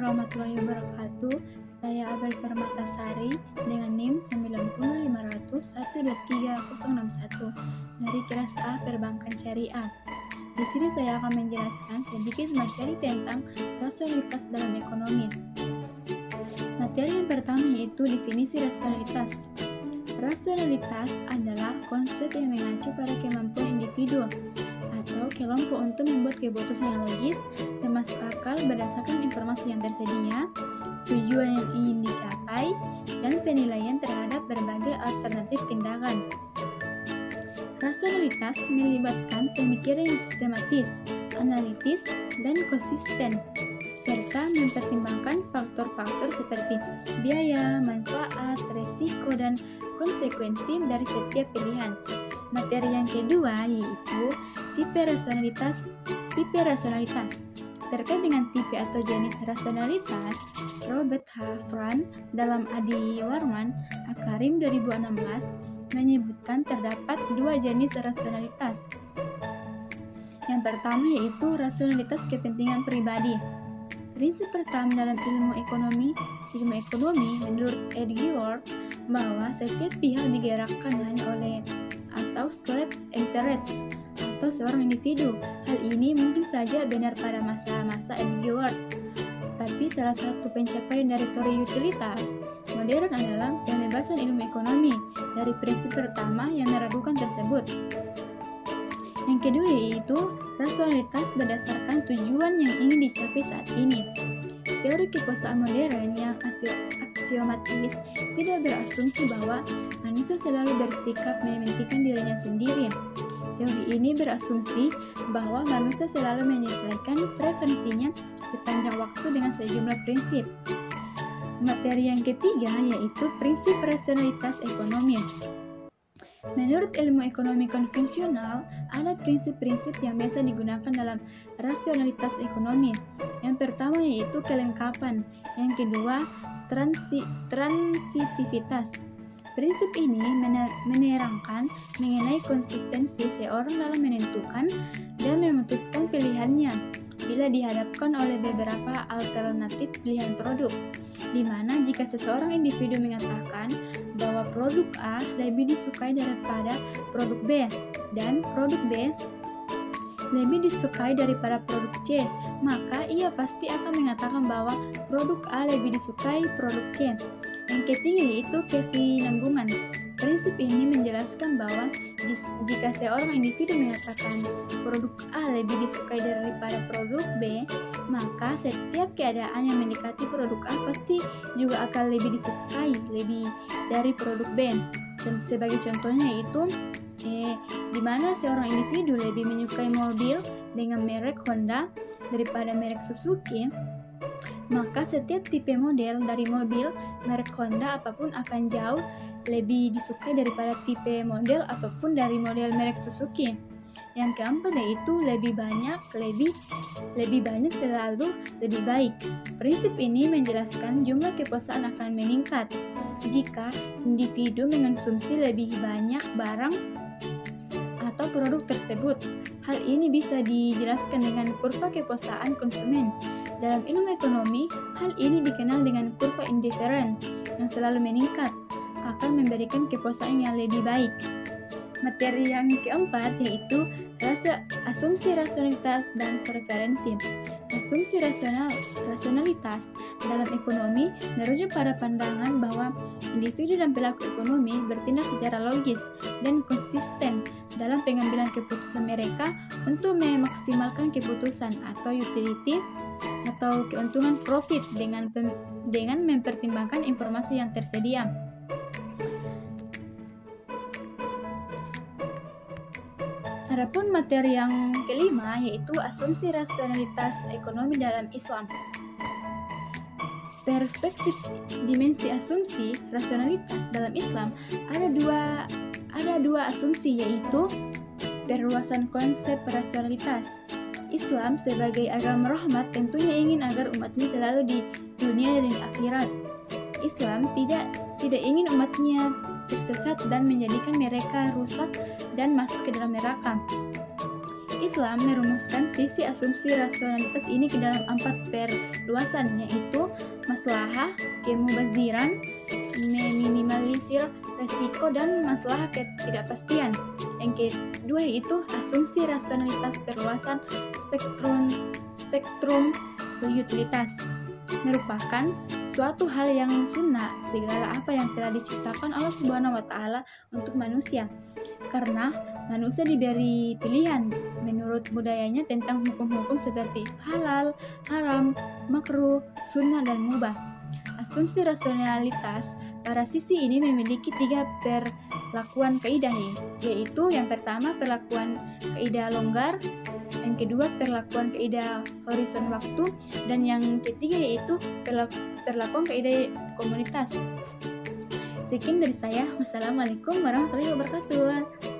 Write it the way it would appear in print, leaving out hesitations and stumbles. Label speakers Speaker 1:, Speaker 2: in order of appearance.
Speaker 1: warahmatullahi wabarakatuh. Saya Abel Permatasari dengan NIM 90500123061 dari kelas A Perbankan Syariah. Di sini saya akan menjelaskan sedikit materi tentang rasionalitas dalam ekonomi. Materi yang pertama yaitu definisi rasionalitas. Rasionalitas adalah konsep yang mengacu pada kemampuan individu atau kelompok untuk membuat keputusan yang logis dan masuk akal berdasarkan informasi yang tersedia, tujuan yang ingin dicapai, dan penilaian terhadap berbagai alternatif tindakan. Rasionalitas melibatkan pemikiran yang sistematis, analitis, dan konsisten, serta mempertimbangkan faktor-faktor seperti biaya, manfaat, resiko, dan konsekuensi dari setiap pilihan. Materi yang kedua yaitu tipe rasionalitas. Terkait dengan tipe atau jenis rasionalitas, Robert H. Frank dalam Adi Warman Akarim 2016 menyebutkan terdapat dua jenis rasionalitas. Yang pertama yaitu rasionalitas kepentingan pribadi. Prinsip pertama dalam ilmu ekonomi menurut Edgeworth bahwa setiap pihak digerakkan hanya oleh atau self-interest atau seorang individu. Hal ini mungkin saja benar pada masa-masa Edgeworth, tapi salah satu pencapaian dari teori utilitas modern adalah pembebasan ilmu ekonomi dari prinsip pertama yang meragukan tersebut. Yang kedua yaitu rasionalitas berdasarkan tujuan yang ingin dicapai saat ini. Teori kekuasaan modern yang aksiomatis tidak berasumsi bahwa manusia selalu bersikap mementingkan dirinya sendiri. Teori ini berasumsi bahwa manusia selalu menyesuaikan preferensinya sepanjang waktu dengan sejumlah prinsip. Materi yang ketiga yaitu prinsip rasionalitas ekonomi. Menurut ilmu ekonomi konvensional, ada prinsip-prinsip yang biasa digunakan dalam rasionalitas ekonomi. Yang pertama yaitu kelengkapan, yang kedua transitivitas. Prinsip ini menerangkan mengenai konsistensi seorang dalam menentukan dan memutuskan pilihannya bila dihadapkan oleh beberapa alternatif pilihan produk, di mana jika seseorang individu mengatakan bahwa produk A lebih disukai daripada produk B dan produk B lebih disukai daripada produk C, maka ia pasti akan mengatakan bahwa produk A lebih disukai produk C. Yang ketiga yaitu kesinambungan. Prinsip ini menjelaskan bahwa jika seorang individu mengatakan produk A lebih disukai daripada produk B, maka setiap keadaan yang mendekati produk A pasti juga akan lebih disukai lebih dari produk B. Sebagai contohnya yaitu di mana seorang individu lebih menyukai mobil dengan merek Honda daripada merek Suzuki, maka setiap tipe model dari mobil merek Honda apapun akan jauh lebih disukai daripada tipe model apapun dari model merek Suzuki. Yang keempat yaitu lebih banyak selalu lebih baik. Prinsip ini menjelaskan jumlah kepuasan akan meningkat jika individu mengonsumsi lebih banyak barang atau produk tersebut. Hal ini bisa dijelaskan dengan kurva kepuasan konsumen. Dalam ilmu ekonomi, hal ini dikenal dengan kurva indiferen yang selalu meningkat akan memberikan kepuasan yang lebih baik. Materi yang keempat yaitu asumsi rasionalitas dan preferensi. Asumsi rasionalitas dalam ekonomi merujuk pada pandangan bahwa individu dan pelaku ekonomi bertindak secara logis dan konsisten dalam pengambilan keputusan mereka untuk memaksimalkan keputusan atau utility atau keuntungan profit dengan mempertimbangkan informasi yang tersedia. Adapun materi yang kelima yaitu asumsi rasionalitas ekonomi dalam Islam. Perspektif dimensi asumsi rasionalitas dalam Islam ada dua asumsi yaitu perluasan konsep rasionalitas. Islam sebagai agama rahmat tentunya ingin agar umatnya selalu di dunia dan di akhirat. Islam tidak ingin umatnya tersesat dan menjadikan mereka rusak dan masuk ke dalam neraka. Islam merumuskan sisi asumsi rasionalitas ini ke dalam 4 perluasan, yaitu maslahah, kemubaziran, meminimalisir resiko, dan masalah ketidakpastian. Yang kedua yaitu asumsi rasionalitas perluasan spektrum utilitas, merupakan suatu hal yang sunnah segala apa yang telah diciptakan Allah Subhanahu wa taala untuk manusia. Karena manusia diberi pilihan menurut budayanya tentang hukum-hukum seperti halal, haram, makruh, sunnah, dan mubah. Asumsi rasionalitas pada sisi ini memiliki 3 perlakuan kaidah, yaitu yang pertama perlakuan kaidah longgar, yang kedua perlakuan kaidah horizon waktu, dan yang ketiga yaitu perlakuan kaidah komunitas. Sekian dari saya. Wassalamualaikum warahmatullahi wabarakatuh.